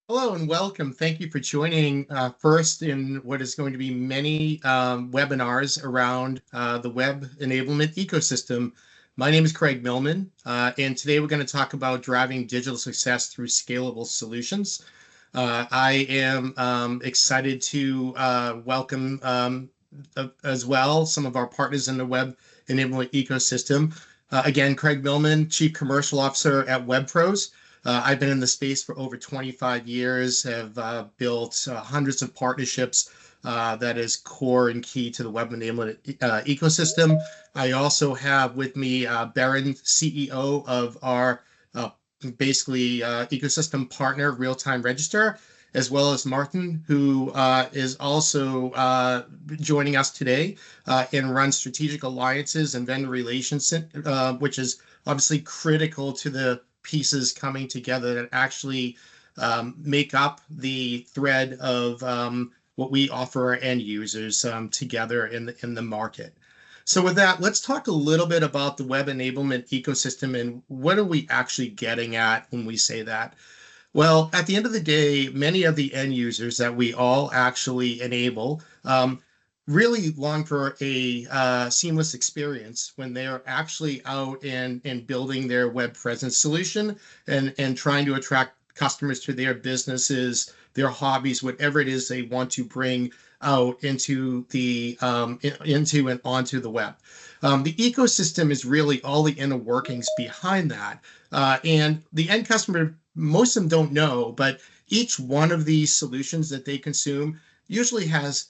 Hello and welcome. Thank you for joining first in what is going to be many webinars around the web enablement ecosystem. My name is Craig Millman, and today we're going to talk about driving digital success through scalable solutions. I am excited to welcome as well some of our partners in the web enablement ecosystem. Again, Craig Millman, Chief Commercial Officer at WebPros. I've been in the space for over 25 years, have built hundreds of partnerships that is core and key to the web enablement ecosystem. I also have with me Berend, CEO of our ecosystem partner, Real-Time Register, as well as Martijn, who is also joining us today and runs strategic alliances and vendor relations, which is obviously critical to the pieces coming together that actually make up the thread of what we offer our end users together in the market. So with that, let's talk a little bit about the web enablement ecosystem and what are we actually getting at when we say that? Well, at the end of the day, many of the end users that we all actually enable really long for a seamless experience when they are actually out and building their web presence solution and trying to attract customers to their businesses, their hobbies, whatever it is they want to bring out into and onto the web. The ecosystem is really all the inner workings behind that. And the end customer, most of them don't know, but each one of these solutions that they consume usually has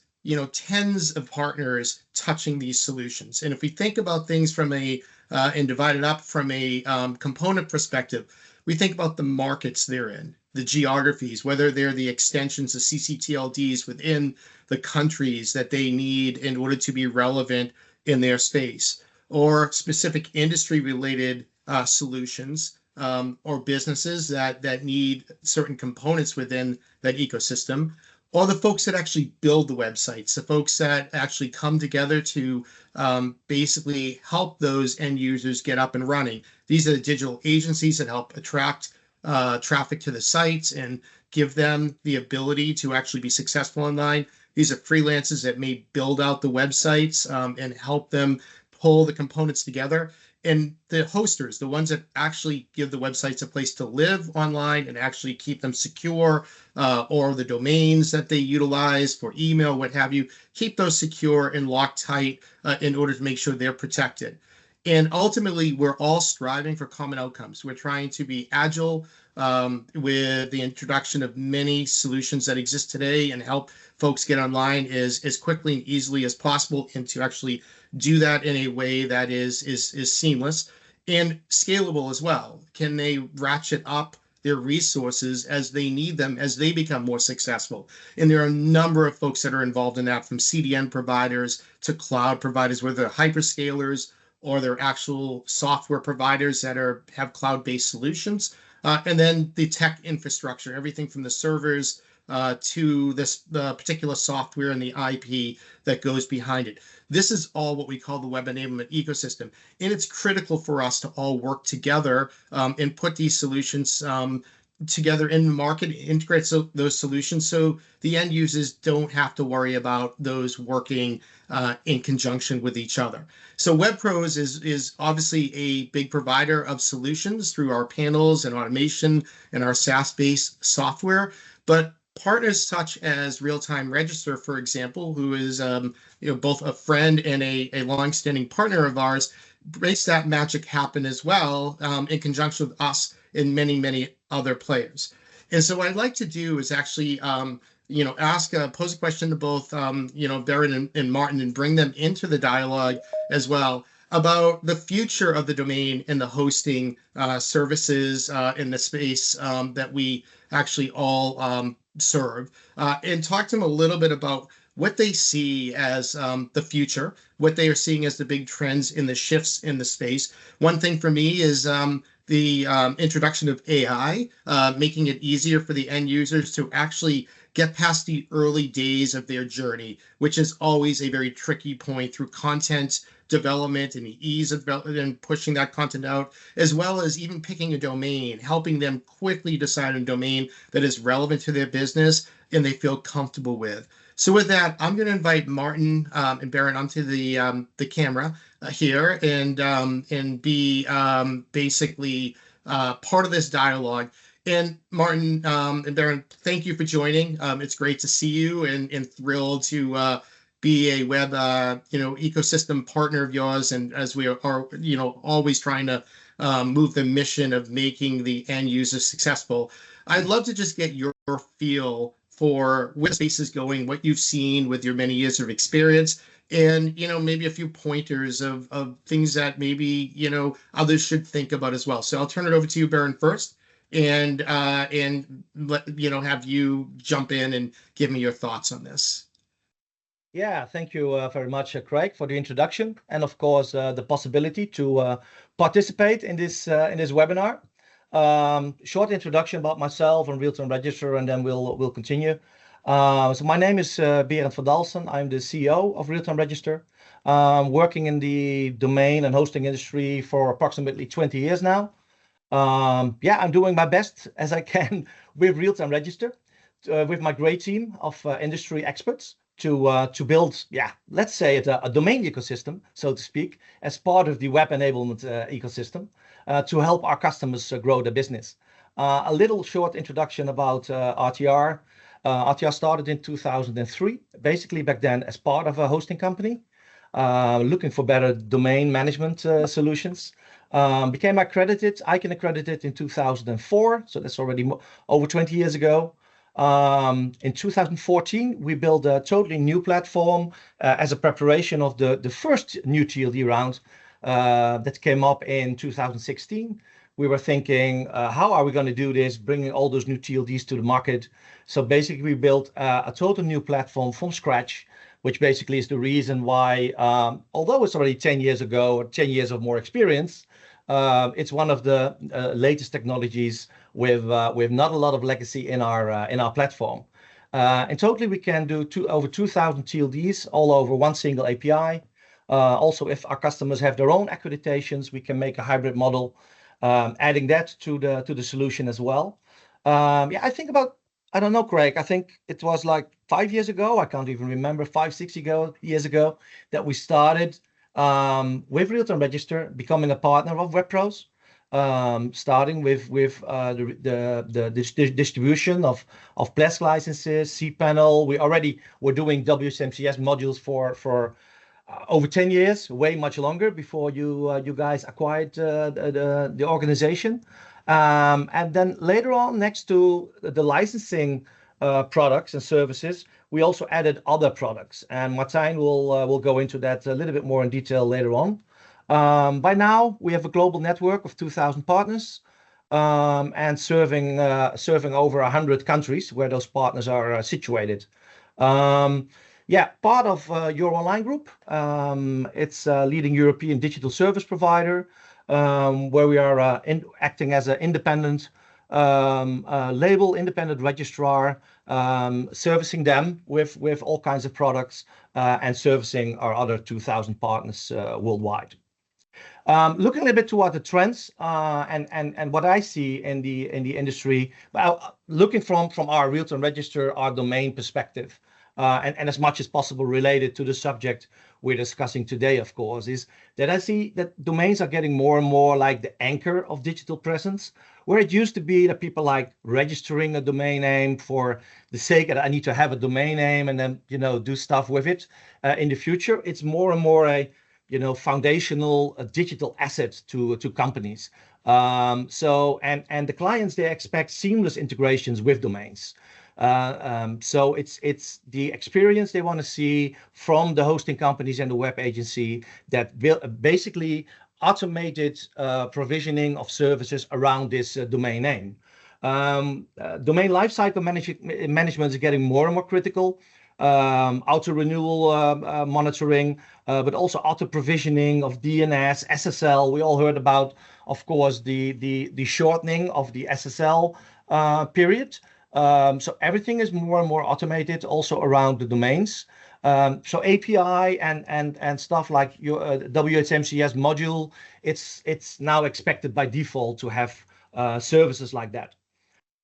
tens of partners touching these solutions. And if we think about things from and divide it up from a component perspective, we think about the markets they're in, the geographies, whether they're the extensions of CCTLDs within the countries that they need in order to be relevant in their space, or specific industry-related solutions or businesses that need certain components within that ecosystem, or the folks that actually build the websites, the folks that actually come together to basically help those end users get up and running. These are the digital agencies that help attract traffic to the sites and give them the ability to actually be successful online. These are freelancers that may build out the websites and help them pull the components together. And the hosters, the ones that actually give the websites a place to live online and actually keep them secure, or the domains that they utilize for email, what have you, keep those secure and locked tight in order to make sure they're protected. And ultimately, we're all striving for common outcomes. We're trying to be agile with the introduction of many solutions that exist today and help folks get online as quickly and easily as possible, and to actually do that in a way that is seamless and scalable as well. Can they ratchet up their resources as they need them, as they become more successful? And there are a number of folks that are involved in that, from CDN providers to cloud providers, whether they're hyperscalers or they're actual software providers that have cloud-based solutions. And then the tech infrastructure, everything from the servers to this particular software and the IP that goes behind it. This is all what we call the web enablement ecosystem. And it's critical for us to all work together and put these solutions together in the market, integrate those solutions so the end users don't have to worry about those working in conjunction with each other. So WebPros is obviously a big provider of solutions through our panels and automation and our SaaS-based software, but partners such as Real-Time Register, for example, who is both a friend and a long-standing partner of ours, makes that magic happen as well in conjunction with us and many, many other players. And so what I'd like to do is actually pose a question to both Berend and Martijn, and bring them into the dialogue as well about the future of the domain and the hosting services in the space that we actually all serve, and talk to them a little bit about what they see as the future, what they are seeing as the big trends in the shifts in the space. One thing for me is the introduction of AI, making it easier for the end users to actually get past the early days of their journey, which is always a very tricky point through content development and the ease of development and pushing that content out, as well as even picking a domain, helping them quickly decide on a domain that is relevant to their business and they feel comfortable with. So with that, I'm going to invite Martin and Berend onto the camera here and be basically part of this dialogue. And Martin and Berend, thank you for joining. It's great to see you and thrilled to be a web ecosystem partner of yours. And as we are always trying to move the mission of making the end user successful, I'd love to just get your feel for where the space is going, what you've seen with your many years of experience, and maybe a few pointers of things that maybe others should think about as well. So I'll turn it over to you, Berend, first, and let have you jump in and give me your thoughts on this. Yeah, thank you very much, Craig, for the introduction, and of course the possibility to participate in this webinar. Short introduction about myself and Realtime Register, and then we'll continue. So my name is Berend van Dalfzen. I'm the CEO of Realtime Register, working in the domain and hosting industry for approximately 20 years now. Yeah, I'm doing my best as I can with Realtime Register, with my great team of industry experts to build, let's say it a domain ecosystem, so to speak, as part of the Web Enablement Ecosystem, to help our customers grow their business. A little short introduction about RTR. RTR started in 2003, basically back then as part of a hosting company, looking for better domain management solutions. Became accredited, ICANN accredited in 2004, so that's already over 20 years ago. In 2014, we built a totally new platform as a preparation of the first new TLD round that came up in 2016. We were thinking, how are we going to do this, bringing all those new TLDs to the market? So basically, we built a total new platform from scratch, which basically is the reason why, although it's already 10 years ago, 10 years of more experience, it's one of the latest technologies with not a lot of legacy in our platform. And totally, we can do over 2,000 TLDs all over one single API. Also, if our customers have their own accreditations, we can make a hybrid model, adding that to the solution as well. Yeah, I think about, I don't know, Craig, I think it was like 5 years ago, I can't even remember, 5-6 years ago, that we started with Realtime Register, becoming a partner of WebPros, starting with the distribution of Plesk licenses, cPanel. We already were doing WSMCS modules for over 10 years, way much longer before you guys acquired the organization. And then later on, next to the licensing products and services, we also added other products. And Martijn will go into that a little bit more in detail later on. By now, we have a global network of 2,000 partners and serving over 100 countries where those partners are situated. Yeah, part of Your Online Group. It's a leading European digital service provider, where we are acting as an independent label, independent registrar, servicing them with all kinds of products and servicing our other 2,000 partners worldwide. Looking a little bit toward the trends and what I see in the industry, looking from our Realtime Register, our domain perspective, and as much as possible related to the subject we're discussing today, of course, is that I see that domains are getting more and more like the anchor of digital presence, where it used to be that people like registering a domain name for the sake that I need to have a domain name and then do stuff with it. In the future, it's more and more a foundational digital asset to companies. So the clients, they expect seamless integrations with domains. So it's the experience they want to see from the hosting companies and the web agency that basically automated provisioning of services around this domain name. Domain lifecycle management is getting more and more critical. Auto renewal monitoring, but also auto provisioning of DNS, SSL. We all heard about, of course, the shortening of the SSL period. So everything is more and more automated also around the domains. So API and stuff like your WHMCS module, it's now expected by default to have services like that.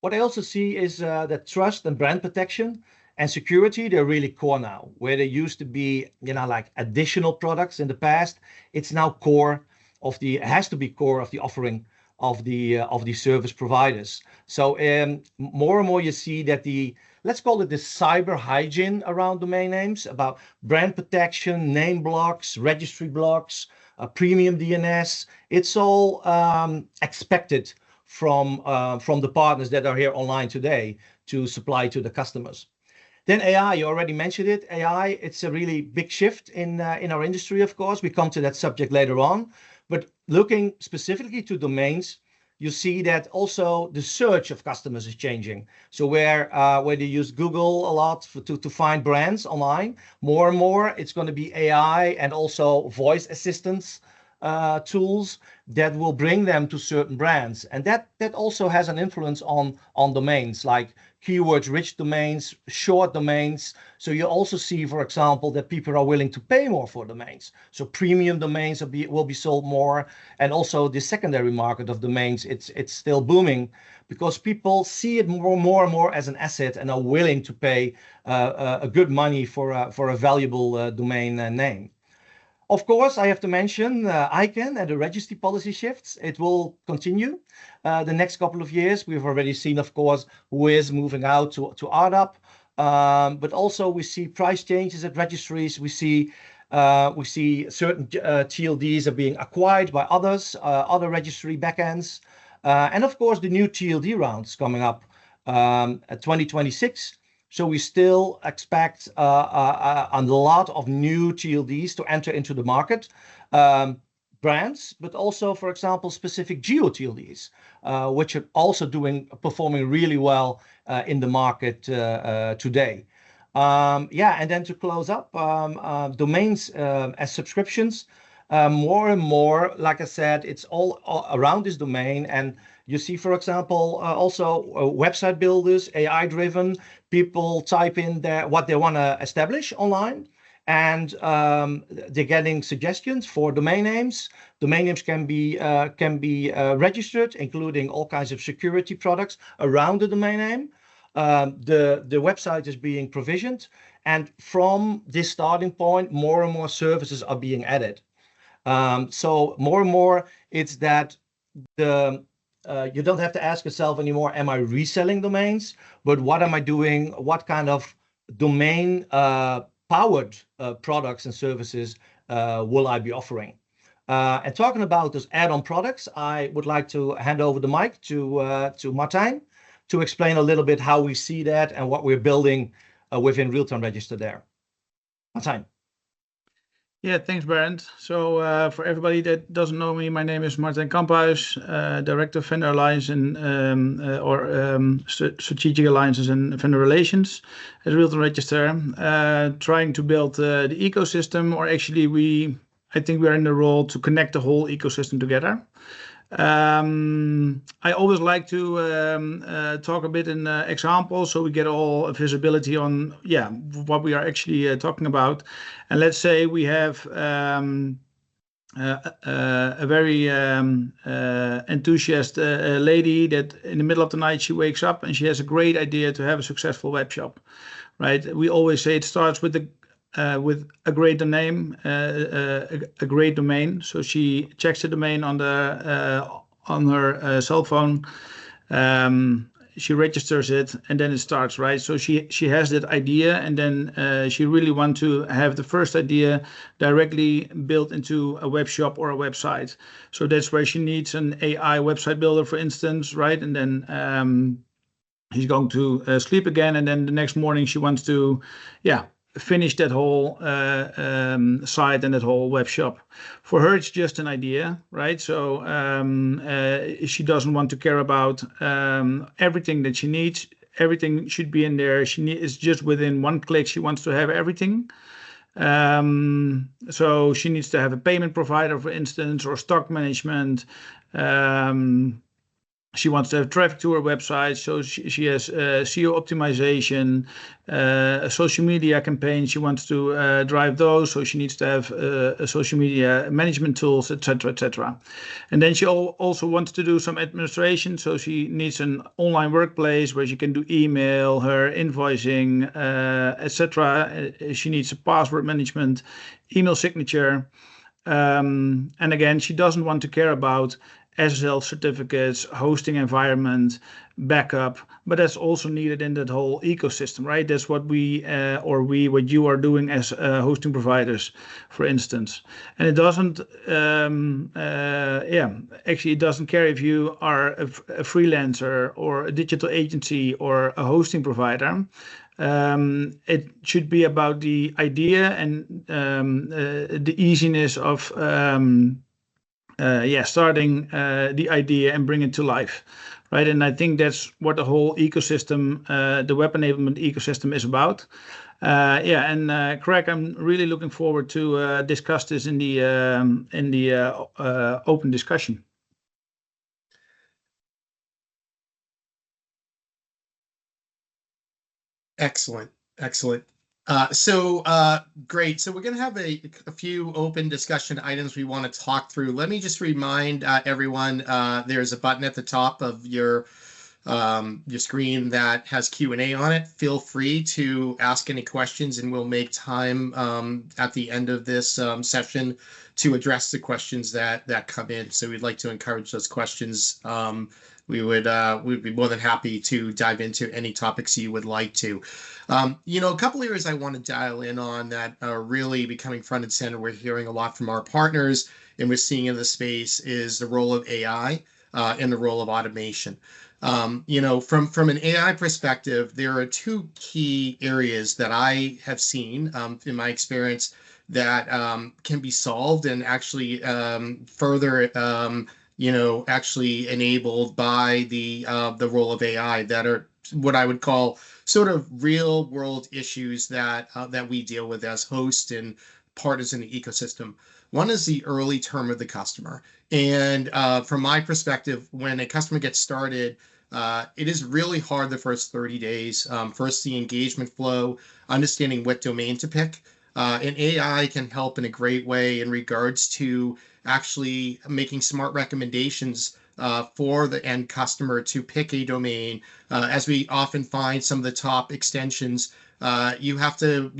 What I also see is that trust and brand protection and security, they're really core now. Where they used to be, like additional products in the past, it's now core of it has to be core of the offering of the service providers. So more and more you see that let's call it the cyber hygiene around domain names, about brand protection, name blocks, registry blocks, premium DNS. It's all expected from the partners that are here online today to supply to the customers. Then AI, you already mentioned it. AI, it's a really big shift in our industry, of course. We come to that subject later on. But looking specifically to domains, you see that also the search of customers is changing. So where they use Google a lot to find brands online, more and more it's going to be AI and also voice assistants tools that will bring them to certain brands. And that also has an influence on domains, like keywords rich domains, short domains. So you also see, for example, that people are willing to pay more for domains. So premium domains will be sold more. And also the secondary market of domains, it's still booming because people see it more and more as an asset and are willing to pay a good money for a valuable domain name. Of course, I have to mention ICANN and the registry policy shifts. It will continue the next couple of years. We've already seen, of course, who is moving out to RDAP, but also we see price changes at registries. We see certain TLDs are being acquired by other registry backends, and of course the new TLD rounds coming up at 2026. So we still expect a lot of new TLDs to enter into the market, brands, but also, for example, specific geo TLDs, which are also performing really well in the market today. And then to close up, domains as subscriptions, more and more, like I said, it's all around this domain. And you see, for example, also website builders, AI-driven, people type in what they want to establish online, and they're getting suggestions for domain names. Domain names can be registered, including all kinds of security products around the domain name. The website is being provisioned, and from this starting point, more and more services are being added. So more and more, it's that you don't have to ask yourself anymore, am I reselling domains? But what am I doing? What kind of domain powered products and services will I be offering? And talking about those add-on products, I would like to hand over the mic to Martijn to explain a little bit how we see that and what we're building within Realtime Register there. Martijn. Yeah, thanks, Berend. So for everybody that doesn't know me, my name is Martijn Kamphuis, Director of Vendor Alliance Strategic Alliances and Vendor Relations at Realtime Register, trying to build the ecosystem, or actually I think we're in the role to connect the whole ecosystem together. I always like to talk a bit in examples so we get all visibility on what we are actually talking about. And let's say we have a very enthusiastic lady that in the middle of the night she wakes up and she has a great idea to have a successful web shop, right? We always say it starts with a great domain, a great domain. So she checks the domain on her cell phone. She registers it, and then it starts, right? So she has that idea, and then she really wants to have the first idea directly built into a web shop or a website. So that's where she needs an AI website builder, for instance, right? And then he's going to sleep again, and then the next morning she wants to, finish that whole site and that whole web shop. For her, it's just an idea, right? So she doesn't want to care about everything that she needs. Everything should be in there. It's just within one click. She wants to have everything. So she needs to have a payment provider, for instance, or stock management. She wants to have traffic to her website, so she has SEO optimization, social media campaigns. She wants to drive those, so she needs to have social media management tools, etc., etc. And then she also wants to do some administration, so she needs an online workplace where she can do email, her invoicing, etc. She needs a password management, email signature. And again, she doesn't want to care about SSL certificates, hosting environment, backup, but that's also needed in that whole ecosystem, right? That's what what you are doing as hosting providers, for instance. And it doesn't, actually, it doesn't care if you are a freelancer or a digital agency or a hosting provider. It should be about the idea and the easiness of starting the idea and bring it to life, right? And I think that's what the whole ecosystem, the web enablement ecosystem, is about. Craig, I'm really looking forward to discuss this in the open discussion. Excellent. Great. So we're going to have a few open discussion items we want to talk through. Let me just remind everyone, there's a button at the top of your screen that has Q&A on it. Feel free to ask any questions, and we'll make time at the end of this session to address the questions that come in. So we'd like to encourage those questions. We'd be more than happy to dive into any topics you would like to. A couple areas I want to dial in on that are really becoming front and center. We're hearing a lot from our partners, and we're seeing in the space is the role of AI and the role of automation. From an AI perspective, there are two key areas that I have seen in my experience that can be solved and actually further actually enabled by the role of AI, that are what I would call sort of real world issues that we deal with as hosts and partners in the ecosystem. One is the early term of the customer. And from my perspective, when a customer gets started, it is really hard the first 30 days. First, the engagement flow, understanding what domain to pick. And AI can help in a great way in regards to actually making smart recommendations for the end customer to pick a domain. As we often find some of the top extensions, you have to,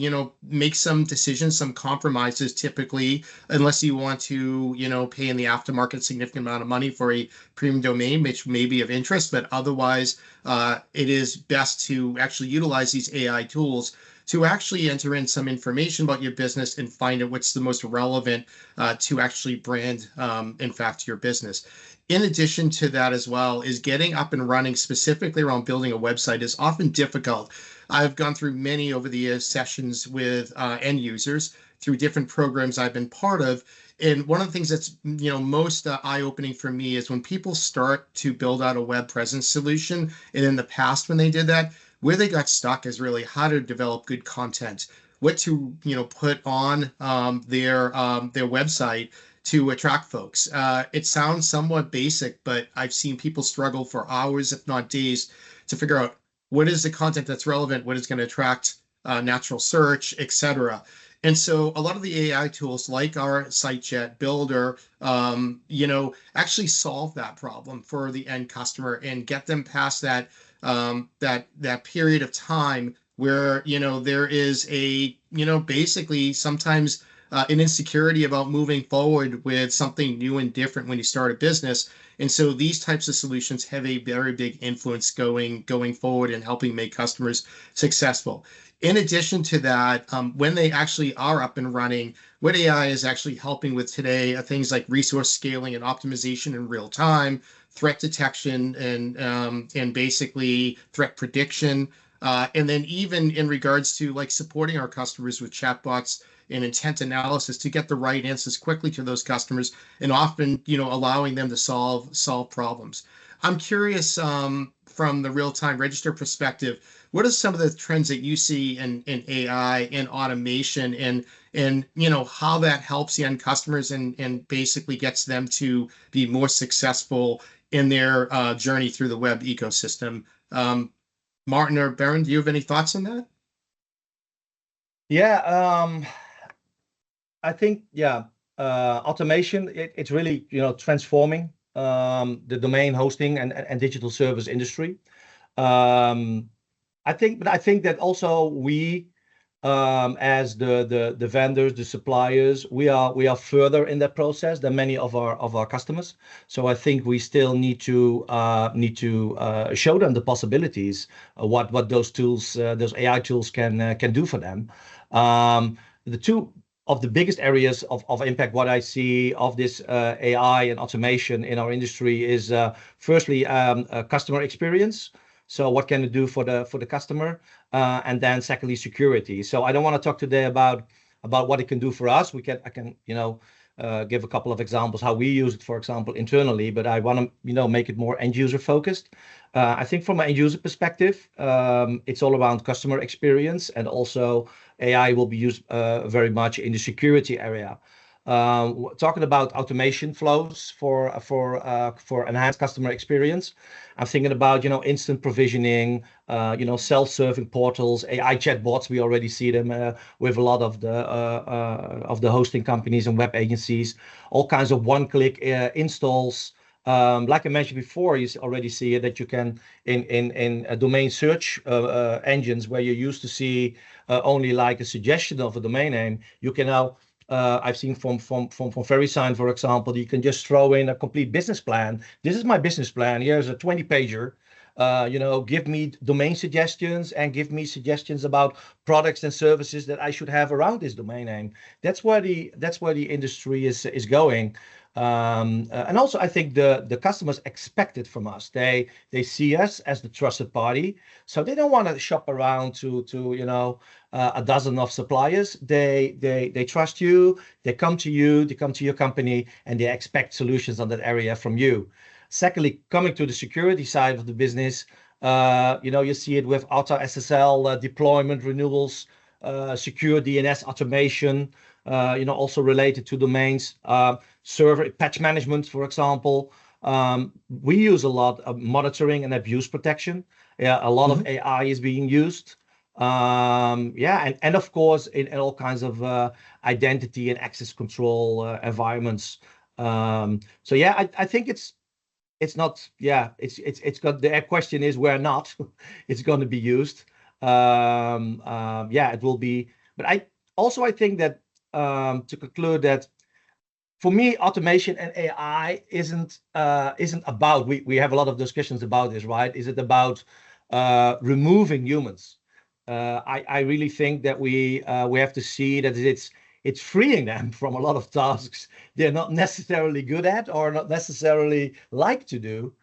make some decisions, some compromises typically, unless you want to, pay in the aftermarket significant amount of money for a premium domain, which may be of interest, but otherwise it is best to actually utilize these AI tools to actually enter in some information about your business and find out what's the most relevant to actually brand, in fact, your business. In addition to that as well, is getting up and running specifically around building a website is often difficult. I've gone through many over the years sessions with end users through different programs I've been part of. And one of the things that's most eye-opening for me is when people start to build out a web presence solution, and in the past when they did that, where they got stuck is really how to develop good content, what to put on their website to attract folks. It sounds somewhat basic, but I've seen people struggle for hours, if not days, to figure out what is the content that's relevant, what is going to attract natural search, etc. And so a lot of the AI tools like our SiteJet Builder, actually solve that problem for the end customer and get them past that period of time where there is a basically sometimes an insecurity about moving forward with something new and different when you start a business. And so these types of solutions have a very big influence going forward and helping make customers successful. In addition to that, when they actually are up and running, what AI is actually helping with today are things like resource scaling and optimization in real time, threat detection, and basically threat prediction. And then even in regards to like supporting our customers with chatbots and intent analysis to get the right answers quickly to those customers, and often, allowing them to solve problems. I'm curious, from the real-time register perspective, what are some of the trends that you see in AI and automation, and how that helps the end customers and basically gets them to be more successful in their journey through the web ecosystem. Martijn or Berend, do you have any thoughts on that? Yeah, I think automation. It's really transforming the domain hosting and digital service industry. I think that also we, as the vendors, the suppliers, we are further in that process than many of our customers. So I think we still need to show them the possibilities, what those tools, those AI tools can do for them. The two of the biggest areas of impact, what I see of this AI and automation in our industry is firstly customer experience. So what can it do for the customer? And then secondly, security. So I don't want to talk today about what it can do for us. I can give a couple of examples how we use it, for example, internally. But I want to make it more end user focused. I think from an end user perspective, it's all around customer experience, and also AI will be used very much in the security area. Talking about automation flows for enhanced customer experience, I'm thinking about instant provisioning, self-serving portals, AI chatbots. We already see them with a lot of the hosting companies and web agencies. All kinds of one-click installs. Like I mentioned before, you already see that you can in domain search engines where you used to see only like a suggestion of a domain name. You can now I've seen from VeriSign, for example, you can just throw in a complete business plan. This is my business plan. Here's a 20-pager. Give me domain suggestions and give me suggestions about products and services that I should have around this domain name. That's where the industry is going. And also, I think the customers expect it from us. They see us as the trusted party, so they don't want to shop around to a dozen of suppliers. They trust you. They come to you. They come to your company, and they expect solutions on that area from you. Secondly, coming to the security side of the business, you see it with auto SSL deployment renewals, secure DNS automation. Also related to domains, server patch management, for example. We use a lot of monitoring and abuse protection. Yeah, a lot of AI is being used. And of course in all kinds of identity and access control environments. I think it's not. Yeah, it's got the question is where not. It's going to be used. It will be. But I think that. To conclude that, for me, automation and AI isn't about. We have a lot of discussions about this, right? Is it about removing humans? I really think that we have to see that it's freeing them from a lot of tasks they're not necessarily good at or not necessarily like to do.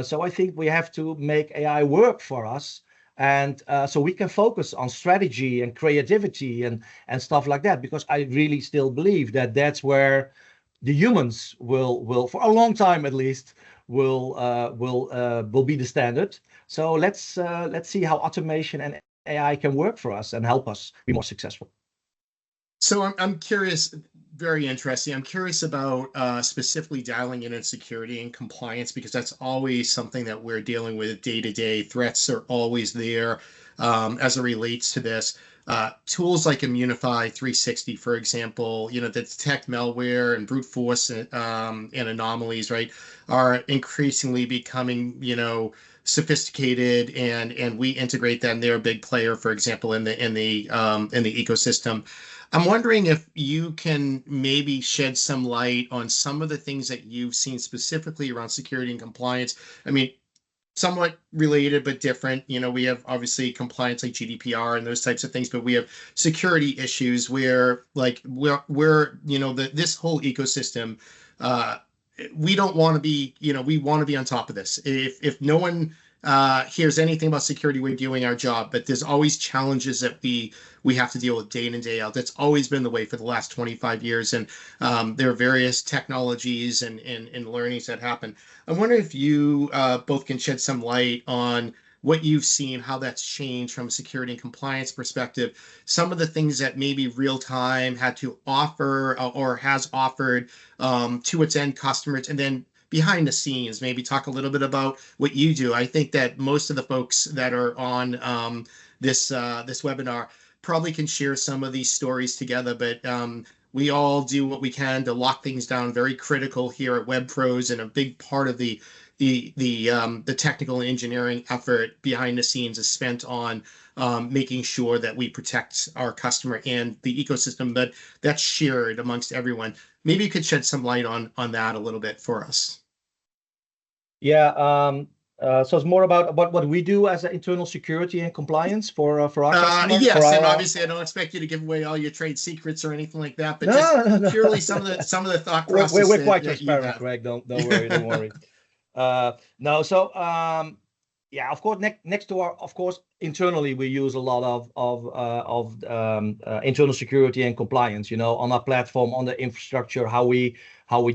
So I think we have to make AI work for us. And so we can focus on strategy and creativity and stuff like that, because I really still believe that that's where the humans will for a long time at least will be the standard. So let's see how automation and AI can work for us and help us be more successful. So I'm curious, very interesting. I'm curious about specifically dialing in on security and compliance, because that's always something that we're dealing with day to day. Threats are always there as it relates to this. Tools like Immunify 360, for example, that detect malware and brute force and anomalies, right, are increasingly becoming, sophisticated, and we integrate them. They're a big player, for example, in the ecosystem. I'm wondering if you can maybe shed some light on some of the things that you've seen specifically around security and compliance. I mean, somewhat related but different. We have obviously compliance like GDPR and those types of things, but we have security issues where this whole ecosystem, we don't want to be, we want to be on top of this. If no one hears anything about security, we're doing our job, but there's always challenges that we have to deal with day in and day out. That's always been the way for the last 25 years. And there are various technologies and learnings that happen. I wonder if you both can shed some light on what you've seen, how that's changed from a security and compliance perspective, some of the things that maybe real time had to offer or has offered to its end customers, and then behind the scenes, maybe talk a little bit about what you do. I think that most of the folks that are on this webinar probably can share some of these stories together, but we all do what we can to lock things down. Very critical here at WebPros, and a big part of the technical and engineering effort behind the scenes is spent on making sure that we protect our customer and the ecosystem, but that's shared amongst everyone. Maybe you could shed some light on that a little bit for us. Yeah, so it's more about what we do as an internal security and compliance for our customers. Yes, and obviously I don't expect you to give away all your trade secrets or anything like that, but just purely some of the thought process. We're quite transparent, Greg. Don't worry, don't worry. No, so yeah, of course, next to our, of course, internally we use a lot of internal security and compliance, you know, on our platform, on the infrastructure, how we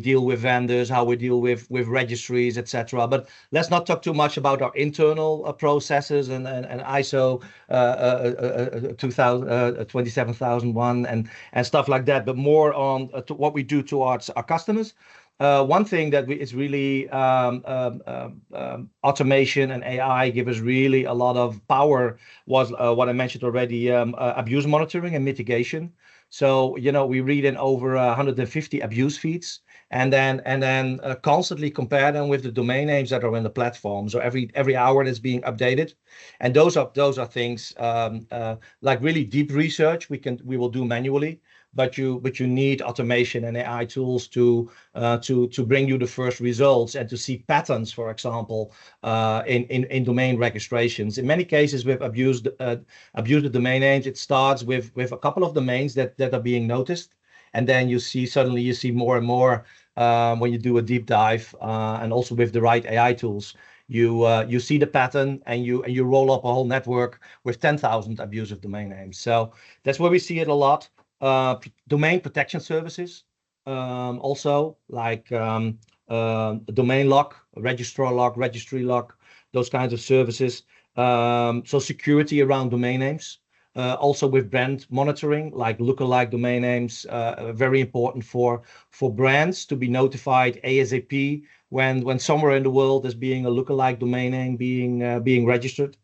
deal with vendors, how we deal with registries, etc. But let's not talk too much about our internal processes and ISO 27001 and stuff like that, but more on to what we do towards our customers. One thing that is really automation and AI give us really a lot of power was what I mentioned already, abuse monitoring and mitigation. So, you know, we read in over 150 abuse feeds and then constantly compare them with the domain names that are in the platform. So every hour that's being updated. And those are things like really deep research we will do manually. But you need automation and AI tools to bring you the first results and to see patterns, for example, in domain registrations. In many cases, with abused domain names, it starts with a couple of domains that are being noticed, and then suddenly you see more and more when you do a deep dive, and also with the right AI tools. You see the pattern and you roll up a whole network with 10,000 abusive domain names. So that's where we see it a lot. Domain protection services, also like domain lock, registrar lock, registry lock, those kinds of services. So security around domain names, also with brand monitoring, like lookalike domain names, very important for brands to be notified ASAP when somewhere in the world is being a lookalike domain name being registered.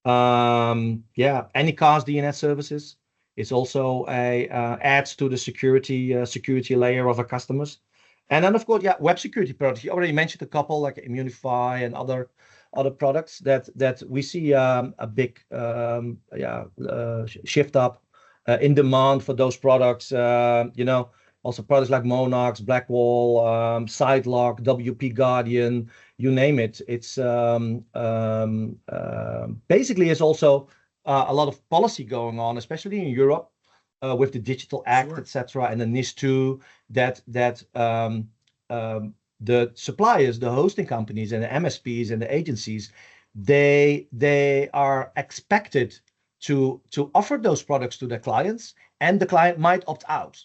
Yeah, any cars DNS services. It's also adds to the security layer of our customers. And then, of course, yeah, web security products. You already mentioned a couple like Immunify and other products that we see a big shift up in demand for those products. You know, also products like Monax, Blackwall, SiteLock, WP Guardian, you name it. It's basically it's also a lot of policy going on, especially in Europe, with the Digital Act, Sure. etc., and the NIS2, that the suppliers, the hosting companies, and the MSPs and the agencies, they are expected to offer those products to their clients, and the client might opt out.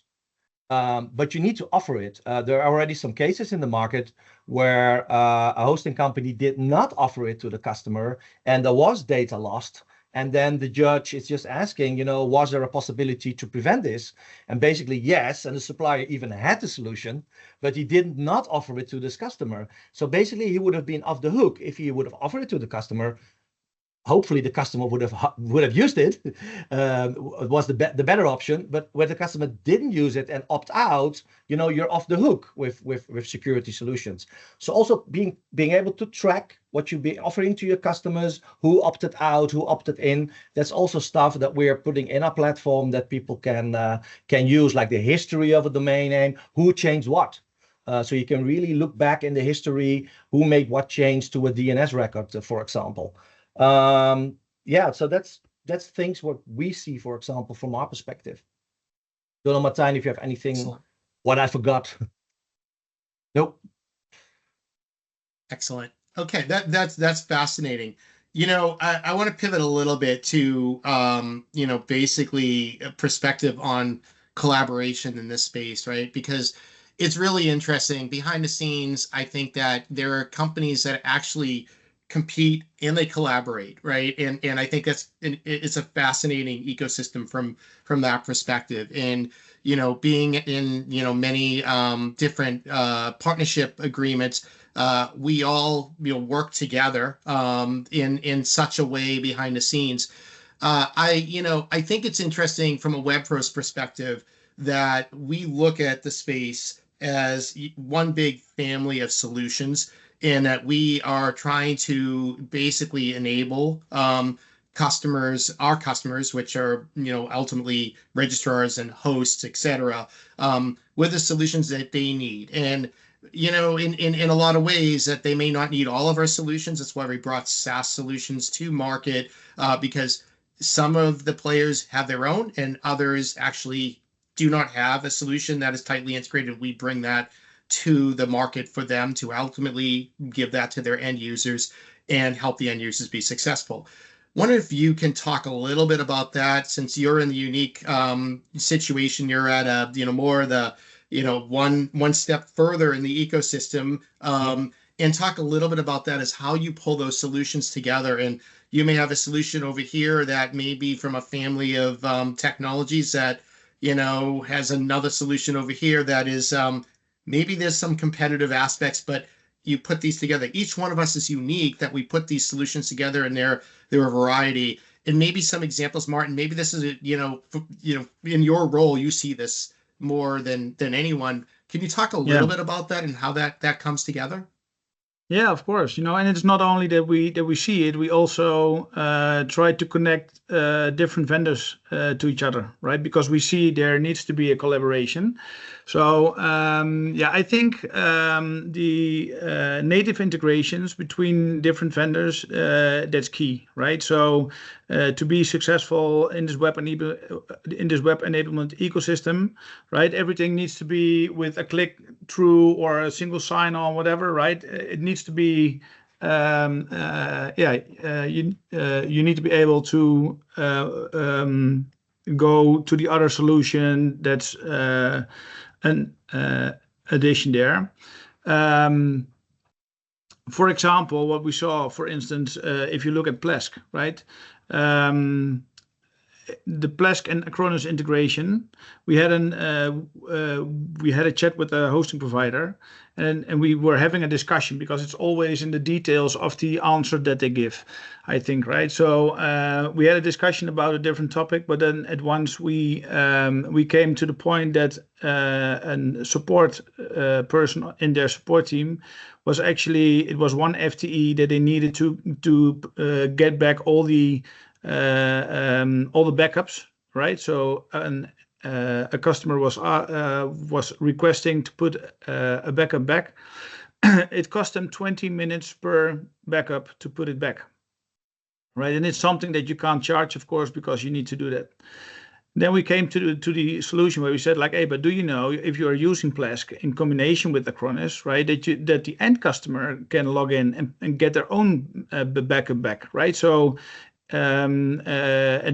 But you need to offer it. There are already some cases in the market where a hosting company did not offer it to the customer, and there was data lost. And then the judge is just asking, you know, was there a possibility to prevent this? And basically, yes. And the supplier even had the solution, but he did not offer it to this customer. So basically, he would have been off the hook if he would have offered it to the customer. Hopefully, the customer would have used it. It was the better option. But when the customer didn't use it and opt out, you know, you're off the hook with security solutions. So also being able to track what you've been offering to your customers, who opted out, who opted in. That's also stuff that we're putting in our platform that people can use, like the history of a domain name, who changed what. So you can really look back in the history, who made what change to a DNS record, for example. Yeah, so that's things what we see, for example, from our perspective. Don't know, Martijn, if you have anything. Excellent. What I forgot. Nope. Excellent. Okay, that's fascinating. You know, I want to pivot a little bit to you know, basically a perspective on collaboration in this space, right? Because it's really interesting behind the scenes. I think that there are companies that actually compete and they collaborate, right? And I think it's a fascinating ecosystem from that perspective. And being in many different partnership agreements, we all work together in such a way behind the scenes. I think it's interesting from a WebPros perspective that we look at the space as one big family of solutions, and that we are trying to basically enable our customers, which are ultimately registrars and hosts, etc., with the solutions that they need. And in a lot of ways that they may not need all of our solutions. That's why we brought SaaS solutions to market, because some of the players have their own and others actually do not have a solution that is tightly integrated. We bring that to the market for them to ultimately give that to their end users and help the end users be successful. Wonder if you can talk a little bit about that, since you're in the unique situation. You're at more the one step further in the ecosystem, and talk a little bit about that as how you pull those solutions together. And you may have a solution over here that may be from a family of technologies that has another solution over here that is maybe there's some competitive aspects, but you put these together. Each one of us is unique, that we put these solutions together, and they're a variety. And maybe some examples, Martin. Maybe this is in your role, you see this more than anyone. Can you talk a little bit about that and how that comes together? Yeah, of course. And it's not only that we see it, we also try to connect different vendors to each other, right? Because we see there needs to be a collaboration. So I think the native integrations between different vendors, that's key, right? So to be successful in this web enablement ecosystem, right? Everything needs to be with a click through or a single sign on, whatever, right? It needs to be you need to be able to go to the other solution that's an addition there. For example, what we saw, for instance, if you look at Plesk, right? The Plesk and Acronis integration, we had a chat with a hosting provider, and we were having a discussion, because it's always in the details of the answer that they give, I think, right? So we had a discussion about a different topic, but then at once we came to the point that a support person in their support team was actually, it was one FTE that they needed to get back all the backups, right? So a customer was requesting to put a backup back. It cost them 20 minutes per backup to put it back, right? And it's something that you can't charge, of course, because you need to do that. Then we came to the solution where we said, like, hey, but do you know, if you are using Plesk in combination with Acronis, right, that the end customer can log in and get their own backup back, right? So and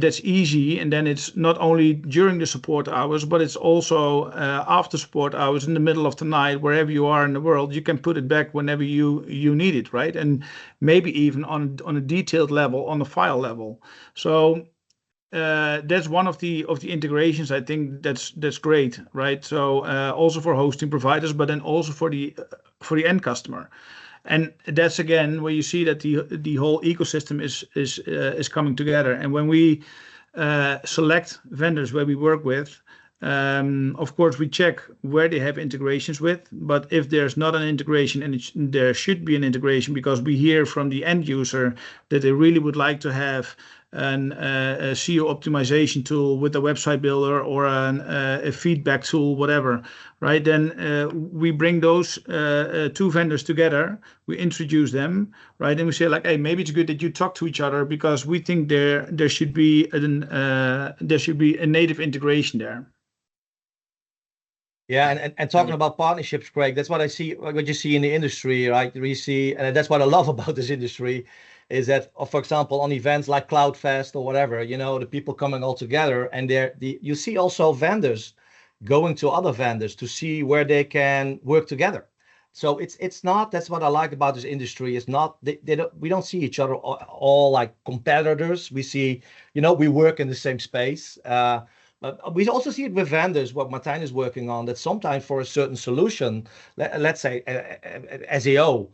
that's easy. And then it's not only during the support hours, but it's also after support hours, in the middle of the night, wherever you are in the world, you can put it back whenever you need it, right? And maybe even on a detailed level, on a file level. So that's one of the integrations. I think that's great, right? So also for hosting providers, but then also for the end customer. And that's again where you see that the whole ecosystem is coming together. And when we select vendors where we work with, of course we check where they have integrations with. But if there's not an integration, and there should be an integration, because we hear from the end user that they really would like to have a SEO optimization tool with a website builder or a feedback tool, whatever, right? Then we bring those two vendors together, we introduce them, right? And we say, like, hey, maybe it's good that you talk to each other, because we think there should be a native integration there. Yeah, and talking about partnerships, Craig, that's what I see, what you see in the industry, right? We see, and that's what I love about this industry, is that, for example, on events like CloudFest or whatever, the people coming all together, and you see also vendors going to other vendors to see where they can work together. So it's not, that's what I like about this industry. It's not, we don't see each other all like competitors. We see, we work in the same space. But we also see it with vendors, what Martijn is working on, that sometimes for a certain solution, let's say SEO,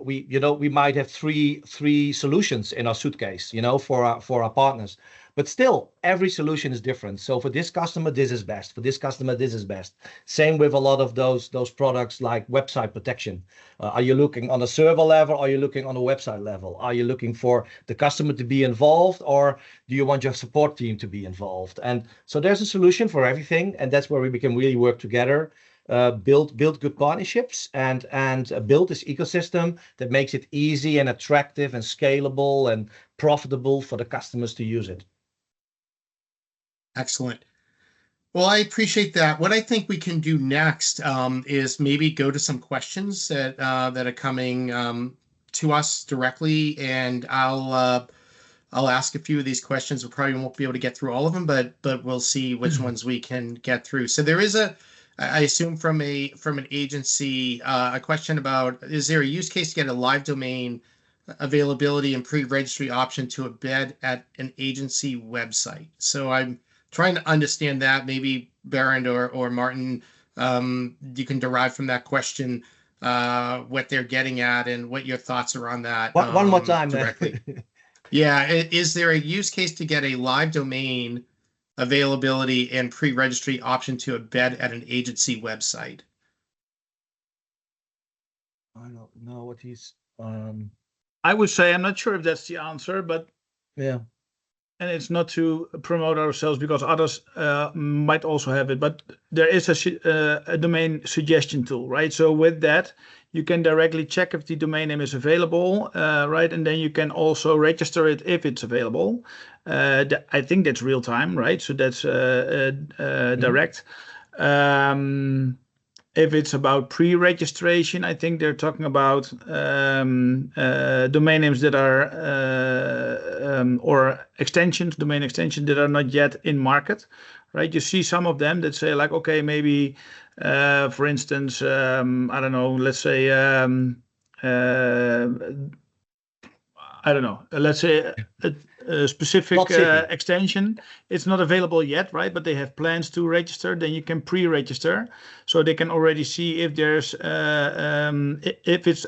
we might have three solutions in our suitcase, for our partners. But still, every solution is different. So for this customer, this is best. For this customer, this is best. Same with a lot of those products like website protection. Are you looking on a server level? Are you looking on a website level? Are you looking for the customer to be involved, or do you want your support team to be involved? And so there's a solution for everything, and that's where we can really work together, build good partnerships, and build this ecosystem that makes it easy and attractive and scalable and profitable for the customers to use it. Excellent. Well, I appreciate that. What I think we can do next is maybe go to some questions that are coming to us directly, and I'll ask a few of these questions. We probably won't be able to get through all of them, but we'll see which ones we can get through. So there is I assume from an agency, a question about, is there a use case to get a live domain availability and pre-registry option to embed at an agency website? So I'm trying to understand that. Maybe Berend or Martijn, you can derive from that question what they're getting at and what your thoughts are on that. One more time directly. Yeah, is there a use case to get a live domain availability and pre-registry option to embed at an agency website? I don't know what he's. I would say I'm not sure if that's the answer, but yeah. And it's not to promote ourselves because others might also have it, but there is a domain suggestion tool, right? So with that, you can directly check if the domain name is available, right? And then you can also register it if it's available. I think that's real time, right? So that's direct. If it's about pre-registration, I think they're talking about domain names that are or extensions, domain extensions that are not yet in market, right? You see some of them that say like, okay, maybe, for instance, I don't know, let's say, I don't know, let's say a specific extension. It's not available yet, right? But they have plans to register. Then you can pre-register, so they can already see if there's if it's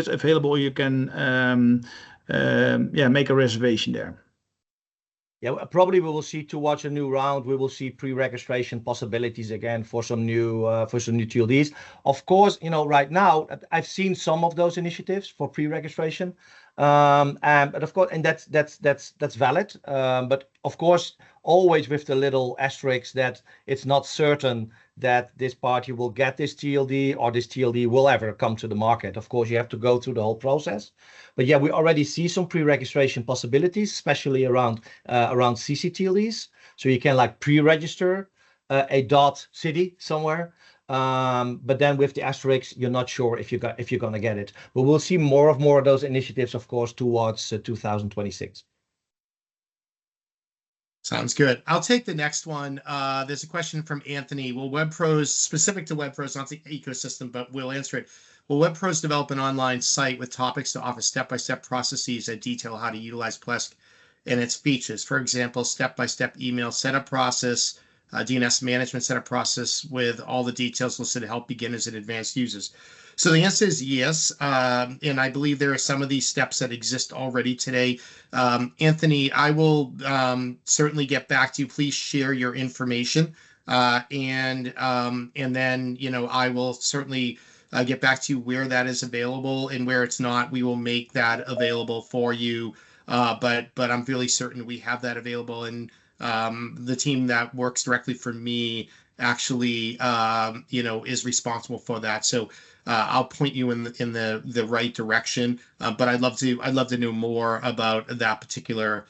available. You can make a reservation there. Yeah, probably we will see towards a new round. We will see pre-registration possibilities again for some new TLDs. Of course, right now I've seen some of those initiatives for pre-registration. But of course, and that's valid. But of course, always with the little asterisk that it's not certain that this party will get this TLD or this TLD will ever come to the market. Of course, you have to go through the whole process. But yeah, we already see some pre-registration possibilities, especially around CC-TLDs. So you can like pre-register a .city somewhere. But then with the asterisks, you're not sure if you're going to get it. But we'll see more of those initiatives, of course, towards 2026. Sounds good. I'll take the next one. There's a question from Anthony. Will WebPros, specific to WebPros, not the ecosystem, but we'll answer it. Will WebPros develop an online site with topics to offer step-by-step processes that detail how to utilize Plesk and its features? For example, step-by-step email setup process, DNS management setup process with all the details listed to help beginners and advanced users. So the answer is yes, and I believe there are some of these steps that exist already today. Anthony, I will certainly get back to you. Please share your information, and then I will certainly get back to you where that is available, and where it's not, we will make that available for you. But I'm really certain we have that available, and the team that works directly for me actually is responsible for that. So I'll point you in the right direction. But I'd love to know more about that particular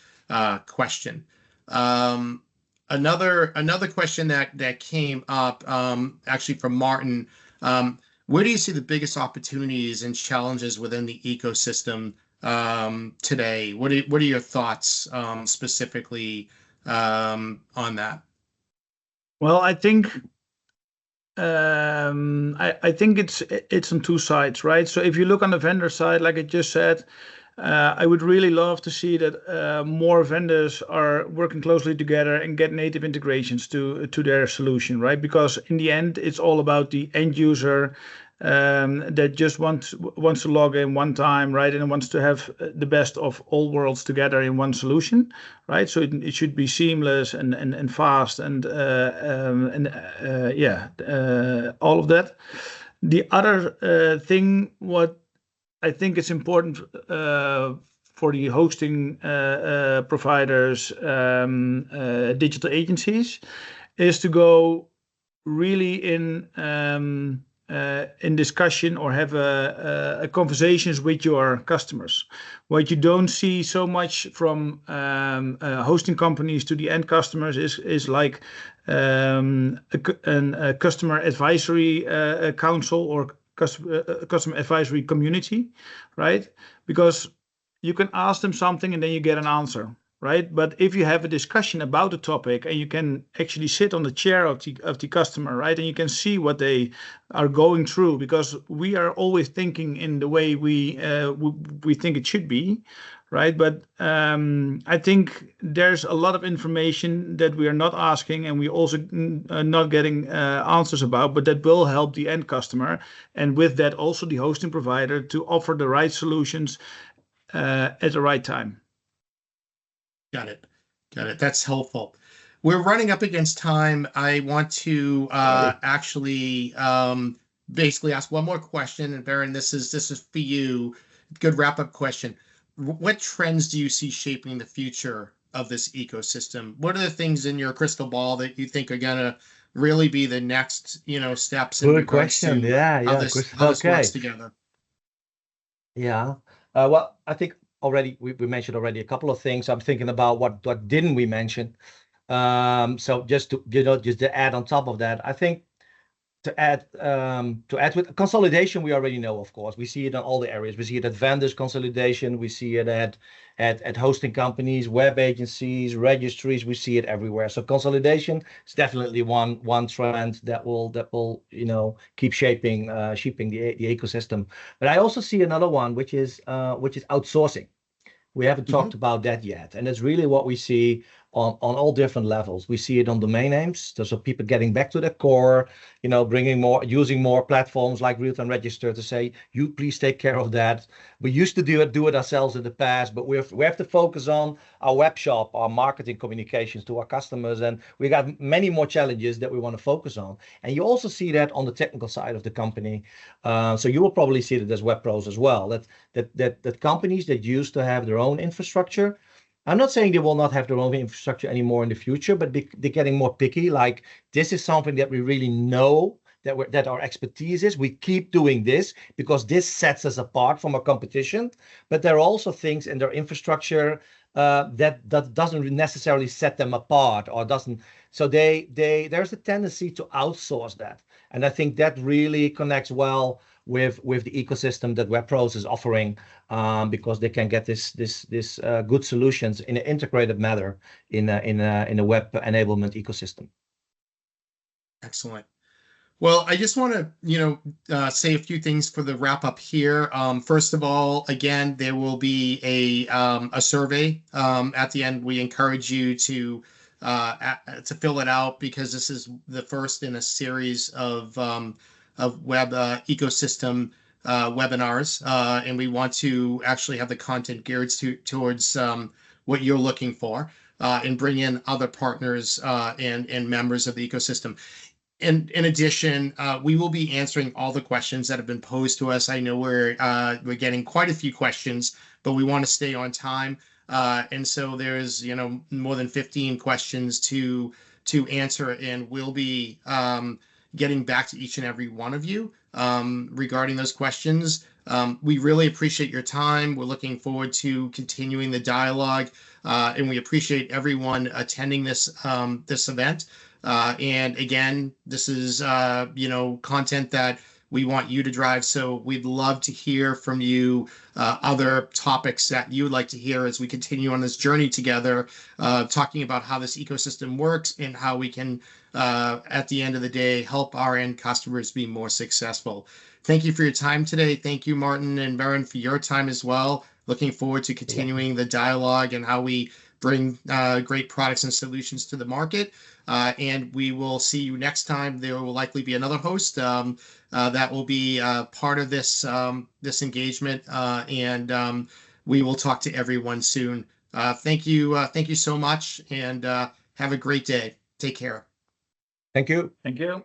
question. Another question that came up actually from Martin. Where do you see the biggest opportunities and challenges within the ecosystem today? What are your thoughts specifically on that? Well, I think I think it's on two sides, right? So if you look on the vendor side, like I just said, I would really love to see that more vendors are working closely together and get native integrations to their solution, right? Because in the end, it's all about the end user that just wants to log in one time, right, and wants to have the best of all worlds together in one solution, right? So it should be seamless and fast and all of that. The other thing, what I think is important for the hosting providers, digital agencies, is to go really in discussion or have a conversations with your customers. What you don't see so much from hosting companies to the end customers is like a customer advisory council or customer advisory community, right? Because you can ask them something and then you get an answer, right? But if you have a discussion about the topic and you can actually sit on the chair of the customer, right, and you can see what they are going through, because we are always thinking in the way we think it should be, right? But I think there's a lot of information that we are not asking and we also not getting answers about, but that will help the end customer, and with that also the hosting provider to offer the right solutions at the right time. Got it. That's helpful. We're running up against time. I want to actually basically ask one more question, and Berend, this is for you. Good wrap-up question. What trends do you see shaping the future of this ecosystem? What are the things in your crystal ball that you think are gonna really be the next, steps in Good regards question. to Yeah, how this works together? Yeah. Well, I think already we mentioned already a couple of things. I'm thinking about what didn't we mention. So just to add on top of that, I think to add with consolidation, we already know, of course. We see it in all the areas. We see it at vendors consolidation. We see it at hosting companies, web agencies, registries. We see it everywhere. So consolidation is definitely one trend that will keep shaping the ecosystem. But I also see another one, which is outsourcing. We haven't talked about that yet, and it's really what we see on all different levels. We see it on domain names, so people getting back to the core, using more platforms like Realtime Register to say, you please take care of that. We used to do it ourselves in the past, but we have to focus on our web shop, our marketing communications to our customers, and we got many more challenges that we want to focus on. And you also see that on the technical side of the company. So you will probably see that as WebPros as well, that companies that used to have their own infrastructure, I'm not saying they will not have their own infrastructure anymore in the future, but they're getting more picky. Like, this is something that we really know that our expertise is. We keep doing this because this sets us apart from our competition. But there are also things in their infrastructure that doesn't necessarily set them apart or doesn't. So there's a tendency to outsource that, and I think that really connects well with the ecosystem that WebPros is offering, because they can get this good solutions in an integrated manner in a web enablement ecosystem. Excellent. Well, I just want to, say a few things for the wrap up here. First of all, again, there will be a survey at the end. We encourage you to fill it out, because this is the first in a series of web ecosystem webinars, and we want to actually have the content geared towards what you're looking for, and bring in other partners and members of the ecosystem. And in addition, we will be answering all the questions that have been posed to us. I know we're getting quite a few questions, but we want to stay on time. And so there's more than 15 questions to answer, and we'll be getting back to each and every one of you regarding those questions. We really appreciate your time. We're looking forward to continuing the dialogue, and we appreciate everyone attending this event. And again, this is content that we want you to drive. So we'd love to hear from you other topics that you would like to hear as we continue on this journey together, talking about how this ecosystem works and how we can, at the end of the day, help our end customers be more successful. Thank you for your time today. Thank you, Martin and Berend, for your time as well. Looking forward to continuing the dialogue and how we bring great products and solutions to the market. And we will see you next time. There will likely be another host that will be part of this this engagement, and we will talk to everyone soon. Thank you so much, and have a great day. Take care. Thank you. Thank you.